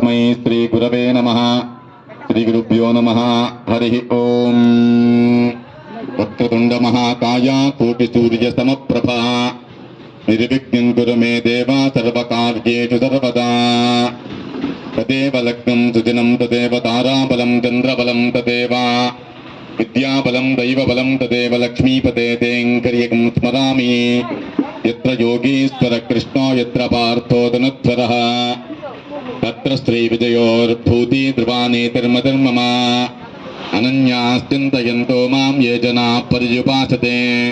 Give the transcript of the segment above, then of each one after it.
तस्मै श्री गुरवे नमः। श्री गुरुभ्यो नमः। हरि ओम। वक्रतुंड महाकाय कोटिसूर्य समप्रभा निर्विघ्नं कुरु मे देव सर्वकार्येषु सर्वदा। तदेव लग्नं सुदिनं तदेव ताराबलं चन्द्रबलं तदेव विद्याबलं दैवबलं तदेव लक्ष्मीपते तेऽङ्कर्यकं स्मरामि। यत्र योगीश्वर कृष्णो यत्र पार्थो धनुध्वरः तत्र श्रीविजयोर्भूति ध्रुवानेतिर्मतिर्मम। अनन्याश्चिन्तयन्तो मां ये जनाः पर्युपासते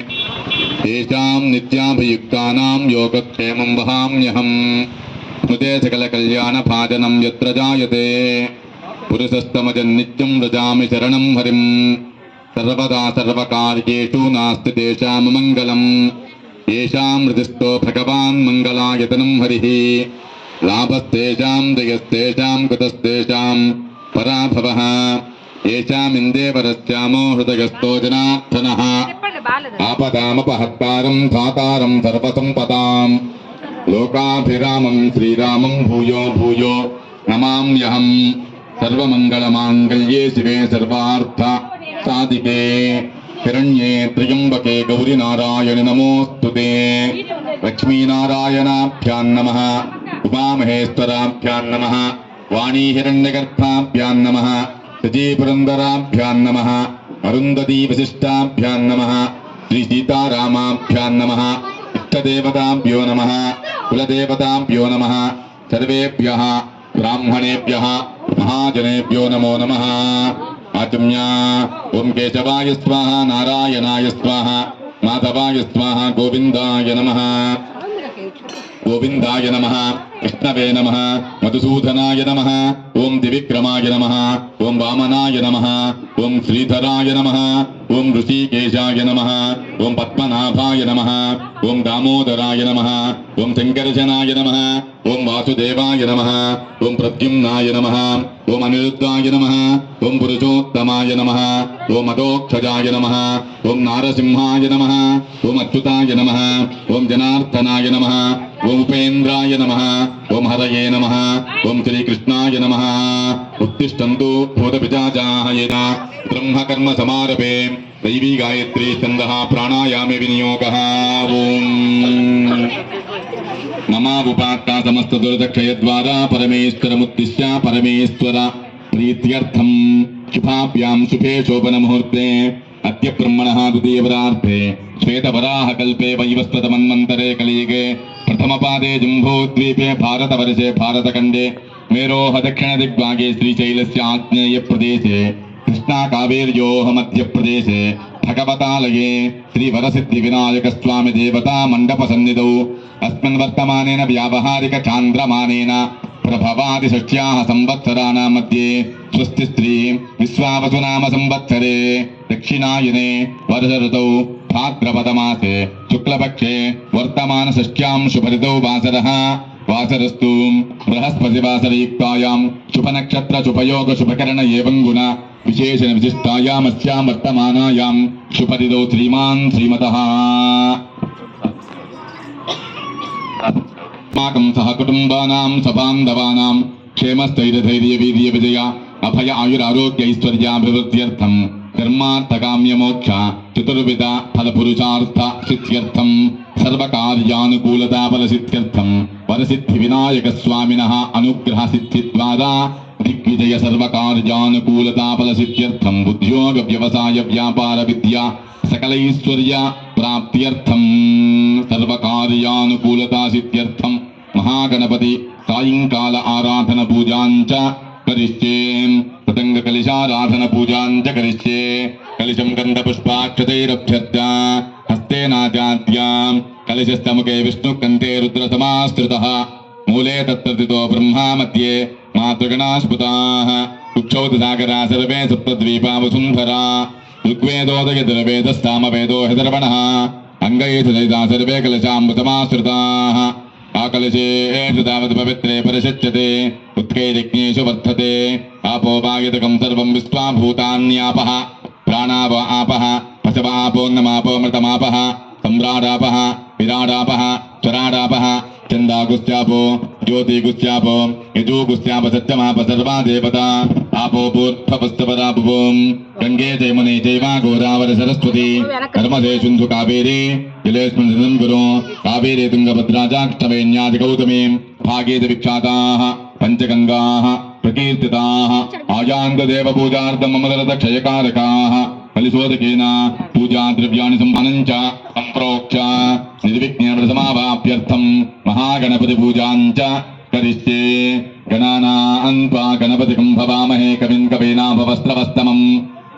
तेषां नित्याभियुक्तानां योगक्षेमं वहाम्यहम्। स्मृते सकलकल्याणभाजनं यत्र जायते पुरुषस्तमजन्नित्यं व्रजामि शरणं हरिं। सर्वदा सर्वकार्येषु नास्ति तेषां मङ्गलम्। येषां हृदिस्थो भगवान् मङ्गलायतनं हरिः। लाभस्तेषां जयस्तेषां कुतस्तेषां पराभवः। येषामिन्देवरस्यामो हृदयस्थो जनार्दनः। आपदामपहत्तारं धातारं सर्वसम्पदां लोकाभिरामं श्रीरामं भूयो भूयो नमाम्यहम्। सर्वमङ्गलमाङ्गल्ये शिवे सर्वार्थ साधिके हिरण्ये त्र्यम्बके गौरी नारायणि नमोऽस्तुते। लक्ष्मीनारायणाभ्यां नमः। उमामहेश्वराभ्यां नमः। वाणी हिरण्यगर्भाभ्यां नमः। सजीपुरन्दराभ्यां नमः। अरुन्धती वसिष्ठाभ्यां नमः। श्रीसीतारामाभ्यां नमः। इष्टदेवताभ्यो नमः। कुलदेवताभ्यो नमः। सर्वेभ्यः ब्राह्मणेभ्यः महाजनेभ्यो नमो नमः। आचम्य ओं केशवाय स्वाहा नारायणाय स्वाहा माधवाय स्वाहा गोविंदाय नमः। गोविंदाय नमः। कृष्णवे नमः। मधुसूदनाय नमः। ओं त्रिविक्रमाय नमः। ओं वामनाय नमः। ओं श्रीधराय नमः। ओं ऋषिकेशाय नमः। ओं पद्मनाभाय नमः। ओं दामोदराय नमः। ओं शंकरजनाय नमः। ओं वासुदेवाय नमः। ओं प्रद्युम्नाय नमः। ओं अनिरुद्धाय नमः। ओं पुरुषोत्तमाय नमः। ओं अधोक्षजाय नमः। ओं नारसिंहाय नमः। ओं अच्युताय नमः। ओं जनार्दनाय नमः। ओं उपेन्द्राय नमः। ओं हरये नमः। ओं श्रीकृष्णाय नमः। उत्तिष्ठन्तु भूतपिशाचाः येन ब्रह्मकर्म समारभे दैवी गायत्री छन्दः प्राणायामे विनियोगः। ओं ममावुपात्ता समस्त दुर्दक्षयद्वारा परमेश्वरमुद्दिश्य परमेश्वर प्रीत्यर्थं शुभाभ्यां शुभे शोभनमुहूर्ते अद्य ब्रह्मणः द्वितीयवरार्थे श्वेतवराहकल्पे वैवस्वतमन्वन्तरे कलियुगे प्रथमपादे जम्बूद्वीपे भारतवर्षे भारतखण्डे मेरोः दक्षिणदिग्भागे श्रीशैलस्य आग्नेयप्रदेशे कृष्णाकावेर्योः मध्यप्रदेशे भगवतालये श्रीवरसिद्धिविनायकस्वामी देवता मण्डपसन्निधौ अस्मिन् वर्तमानेन व्यावहारिकचान्द्रमानेन प्रभवादिषष्ट्याः संवत्सराणां मध्ये स्वस्ति श्री विश्वावसुनाम संवत्सरे दक्षिणायने वर्षऋतौ भाद्रपदमासे शुक्लपक्षे वर्तमानषष्ट्यां शुभऋतौ वासरः वासरस्तु बृहस्पतिवासरयुक्तायां शुभनक्षत्र शुभयोग शुभकरण एवं गुण विशेषण विशिष्टायाम् अस्यां वर्तमानायां शुभऋतौ श्रीमान् श्रीमतः अस्माकं सहकुटुम्बानां सबान्धवानां क्षेमस्थैर्यधैर्यवीर्यविजय अभय आयुरारोग्यैश्वर्याभिवृद्ध्यर्थं धर्मार्थकाम्यमोक्ष चतुर्विध फलपुरुषार्थ सिद्ध्यर्थं सर्वकार्यानुकूलताफलसिद्ध्यर्थं वरसिद्धिविनायकस्वामिनः अनुग्रहसिद्धिद्वारा दिग्विजय सर्वकार्यानुकूलताफलसिद्ध्यर्थं उद्योग व्यवसाय व्यापार विद्या सकलैश्वर्य प्राप्त्यर्थं सर्वकार्यानुकूलता सिद्ध्यर्थं महागणपति सायंकाल आराधन पूजाञ्च करिष्ये। पतंग कलिशाराधन पूजाञ्च करिष्ये। कलिशं गन्धपुष्पाक्षतैरभ्यर्च्य हस्तेनाचाद्यां कलिशस्तमुखे विष्णुकन्ते रुद्रसमाश्रितः मूले तत्ततितो ब्रह्मा मध्ये मातृगणास्पुताः कुक्षौतसागरा सर्वे सप्तद्वीपा वसुन्धरा ऋग्वेदोदयतिर्वेदः सामवेदो ह्यदर्वणः अङ्गैः सहिता सर्वे कलशामृतमाश्रिताः आकलशे तावत् पवित्रे परिषच्यते उत्कैर्यज्ञेषु वर्धते आपो वायुतकं सर्वं विश्वा भूतान्यापः प्राणाव आपः पशव आपोन्नमापो मृतमापः सम्राडापः विराडापः स्वराडापः चंदागुस्त्यापो ज्योतिगुस्त्यापो यजुगुस्त्याप सत्यमाप सर्वा देवता आपो भूर्भवस्तवरापवोम गंगे जयमुने चैव गोदावरी सरस्वती नर्मदे सिन्धु कावेरी जलेऽस्मिन् सन्निधिं कुरु कावेरी तुंगभद्रा चाष्टवेण्यादि गौतमी भागीरथी विख्याताः पंचगंगाः प्रकीर्तिताः आयान्तदेव पूजार्थं ममदरदक्षयकारकाः फलिशोदकेन पूजा द्रव्याणि सम्मानञ्च सम्प्रोक्ष्य निर्विघ्नसमावाप्यर्थं महागणपति पूजाञ्च करिष्ये गणानां त्वा गणपतिं भवामहे कविं कवीनाभवस्त्रवस्तमं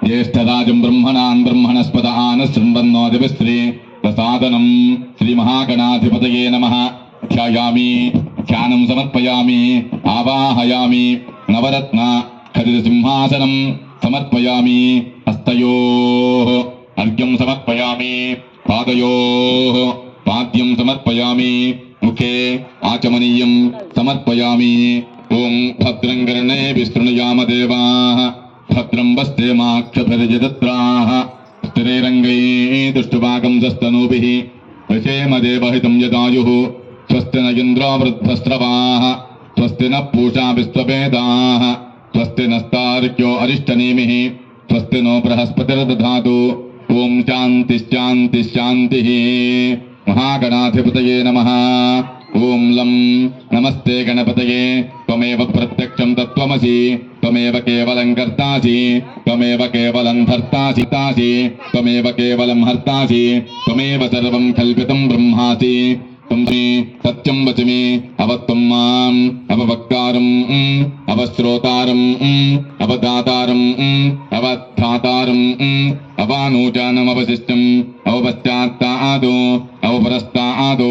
ज्येष्ठराजं ब्रह्मणां ब्रह्मणस्पत आनशृण्वन्नोदिभिस्त्री प्रसादनं श्रीमहागणाधिपतये नमः ध्यायामि ध्यानं समर्पयामि आवाहयामि नवरत्न खचितसिंहासनं समर्पयामि हस्तयोः अर्घ्यं समर्पयामि पादयोः पाद्यं समर्पयामि मुखे आचमनीयं समर्पयामि ओं भद्रं कर्णेभिः शृणुयाम देवाः भद्रं वस्तेमाक्षभिर्यजत्राः स्थिरैरङ्गैः दुष्टभागं सस्तनूभिः वशेम देवहितं यदायुः स्वस्ति न इन्द्रो वृद्धस्रवाः स्वस्ति न पूषा विश्ववेदाः स्वस्ति नस्तार्क्यो अरिष्टनेमिः स्वस्ति नो बृहस्पतिर्दधातु ओम शांति शांति शांतिः महागणाधिपतये नमः ओम लं नमस्ते गणपतये त्वमेव प्रत्यक्षं तत्त्वमसि त्वमेव केवलं कर्तासि त्वमेव केवलं धर्तासि त्वमेव केवलं हर्तासि त्वमेव सर्वं कल्पितं ब्रह्मासि त्वं सत्यं वचमि अवत्वं माम् अववक्तारम् अवश्रोतारम् अवदातारम् अवधातारम् अवानूचानमवशिष्टम् अवपश्चात्तादो अवपरस्तादो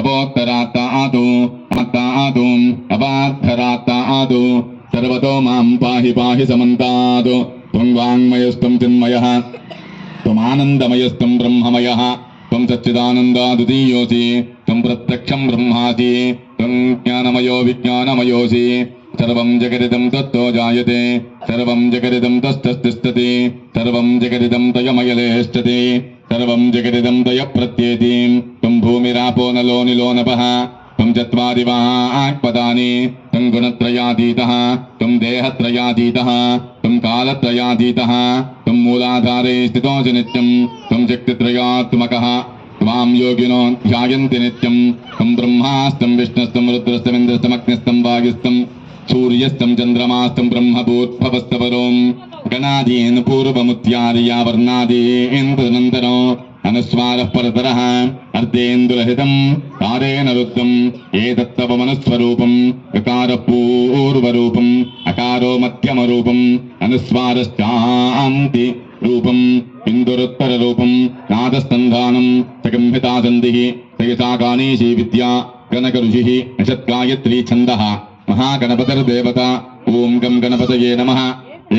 अवोत्तरात्तादो आत्तादो अवाद्धरात्तादो सर्वतो मां पाहि पाहि समन्तात् त्वं वाङ्मयस्त्वं चिन्मयः त्वमानन्दमयस्त्वं ब्रह्ममयः त्वं सच्चिदानन्दाद्वितीयोऽसि त्वं प्रत्यक्षं ब्रह्मासि त्वं ज्ञानमयो विज्ञानमयोऽसि सर्वं जगदिदं तत्तो जायते सर्वं जगदिदं तस्तस्तिष्ठति सर्वं जगदिदं तयमयलेष्ठति सर्वं जगदिदं तयप्रत्येति त्वं भूमिरापो नलो निलो नभः त्वं चत्वारि वाक्पदानि त्वं गुणत्रयातीतः त्वं देहत्रयातीतः त्वं कालत्रयातीतः त्वं मूलाधारे स्थितोऽसि नित्यं त्वं शक्तित्रयात्मकः त्वां योगिनो ध्यायन्ति नित्यं त्वं ब्रह्मास्तं विष्णुस्तं रुद्रस्तमिन्द्रस्तमग्निस्तं वायुस्तं सूर्यस्तं चन्द्रमास्तं ब्रह्मभूत्भवस्तवरों गणादीन् पूर्वमुत्यार्या वर्णादीन् तदनन्तरो अनुस्वारः परतरः अर्धेन्दुरहितं तारेण रुद्धम् एतत्तव मनुस्वरूपम् अकारः पूर्वरूपम् अकारो मध्यमरूपम् अनुस्वारश्चान्ति रूपम् इन्दुरुत्तररूपम् नादस्तन्धानम् सगम्भितासन्धिः सयसा गानीषी विद्या गणकऋषिः नषत्गायत्री छन्दः महागणपतिर्देवता ॐ गं गणपतये नमः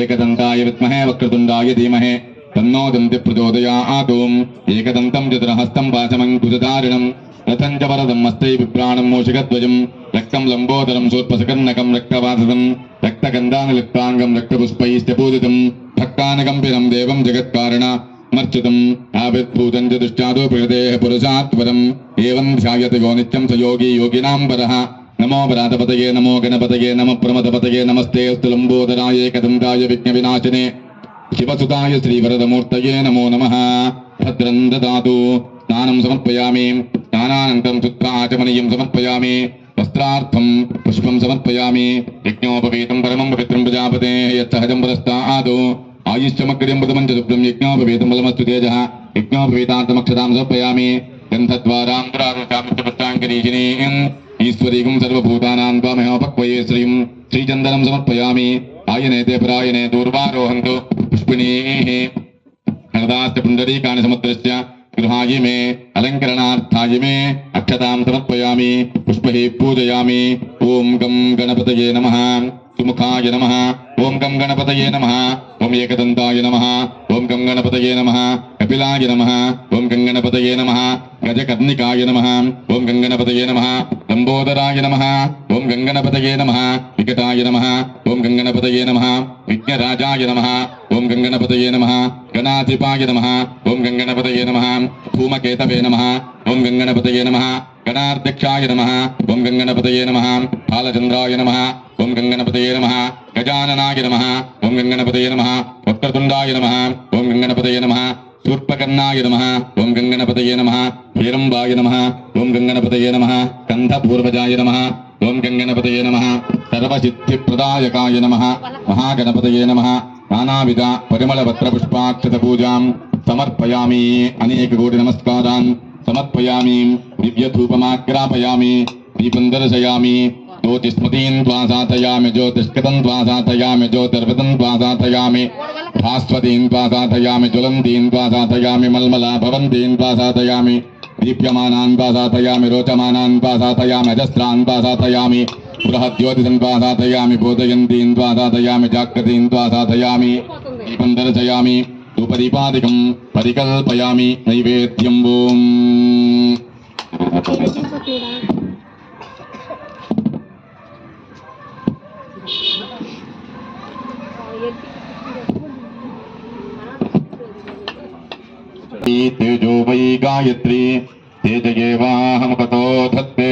एकदन्ताय विद्महे वक्रतुण्डाय धीमहि तन्नो दन्ति प्रचोदयात् एकदन्तं चतुर्हस्तं पाशमङ्कुशधारिणं रथं च वरदं हस्ते बिभ्राणं मूषिकध्वजं रक्तं लम्बोदरं शूर्पसकर्णकं रक्तवासदं रक्तगन्धानुलिप्ताङ्गं रक्तपुष्पैश्च पूजितं भक्तानकम्पितं देवं जगत्कारणमर्चितम् आविर्भूतं च दुश्चादो प्रकृतेः पुरुषात्परम् एवं ध्यायते यो नित्यं स योगी योगिनां परः नमो व्रातपतये नमो गणपतये नमः प्रमदपतये नमस्ते अस्तु लम्बोदराय एकदन्ताय विघ्नविनाशिने शिवसुताय श्रीवरदमूर्तये नमो नमः भद्रं ददातु स्नानं समर्पयामि स्नानानन्तरं शुद्धाचमनीयं समर्पयामि वस्त्रार्थं पुष्पं समर्पयामि यज्ञोपवीतं परमं पवित्रं प्रजापतेः यत्सहजं पुरस्तात् आयुष्यमग्र्यं प्रथमं च शुभ्रं यज्ञोपवीतं बलमस्तु तेजः यज्ञोपवीतार्थमक्षतां समर्पयामि गन्धद्वारां पुरारुषामित्रपुष्टाङ्गरीशिनीं ईश्वरीकं सर्वभूतानां त्वामहेमपक्वये श्रीं श्रीचन्दनं समर्पयामि आयनेते परायणे दूर्वारोहन्तु पुष्पिणीः नरदाश्च पुण्डरीकाणि समुद्रस्य गृहाय मे अलङ्करणार्थाय मे अक्षतां समर्पयामि पुष्पैः पूजयामि ॐ गं गणपतये नमः सुमुखाय नमः ॐ गं गणपतये नमः ॐ एकदन्ताय नमः ॐ गं गणपतये नमः कपिलाय नमः ॐ गं गणपतये नमः गजकर्णिकाय नमः ॐ गं गणपतये नमः लम्बोदराय नमः ॐ गं गणपतये नमः विकटाय नमः ॐ गं गणपतये नमः विघ्नराजाय नमः ॐ गं गणपतये नमः गणाधिपाय नमः ॐ गं गणपतये नमः धूमकेतवे नमः ॐ गं गणपतये नमः गणाध्यक्षाय नमः ओम गंगणपतये नमः बालचंद्राय नमः ओम गंगणपतये नमः गजाननाय नमः ओम गंगणपतये नमः वक्रतुंडाय नमः ओम गंगणपतये नमः शूर्पकर्णाय नमः ओम गंगणपतये नमः हेरंबाय नमः ओम गंगणपतये नमः कंधपूर्वजाय नमः ओम गंगणपतये नमः सर्वसिद्धिप्रदायकाय नमः महागणपतये नमः नानाविध परिमलपत्रपुष्पाक्षतपूजां समर्पयामि अनेक कोटि नमस्कारान् समर्पयामि दिव्यधूपमाग्रापयामि दीपं दर्शयामि ज्योतिस्मतीन् त्वा साधयामि ज्योतिष्कृतं त्वा साधयामि ज्योतिर्वृतं त्वा साधयामि भास्वतीन् त्वा साधयामि ज्वलन्तीन् त्वा साधयामि मल्मला भवन्तीन् त्वा साधयामि दीप्यमानान् त्वा साधयामि रोचमानान् त्वा साधयामि अजस्रान् त्वा साधयामि बृहद्योतिषं त्वा साधयामि बोधयन्तीन् त्वा साधयामि जागृतीन् त्वा साधयामि दीपं दर्शयामि धूपदीपादिकं परिकल्पयामि नैवेद्यं ओम् तेजो वै गायत्री तेजयेवाहमपतो धत्ते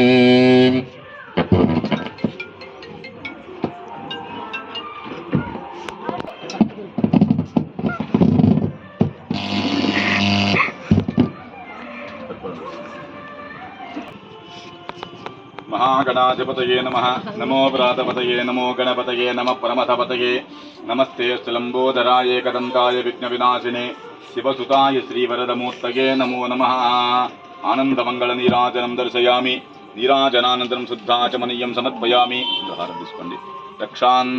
महागणाधिपतये नमः नमो व्रातपतये नमो गणपतये नमः परमथपतये नमस्ते लंबोदराय एकदंताय विघ्नविनाशिने शिवसुताय श्रीवरदमूर्तये नमो नमः आनंदमंगलनीराजनं दर्शयामि नीराजनानन्तरं शुद्धाचमनीयं समर्पयामि रक्षान्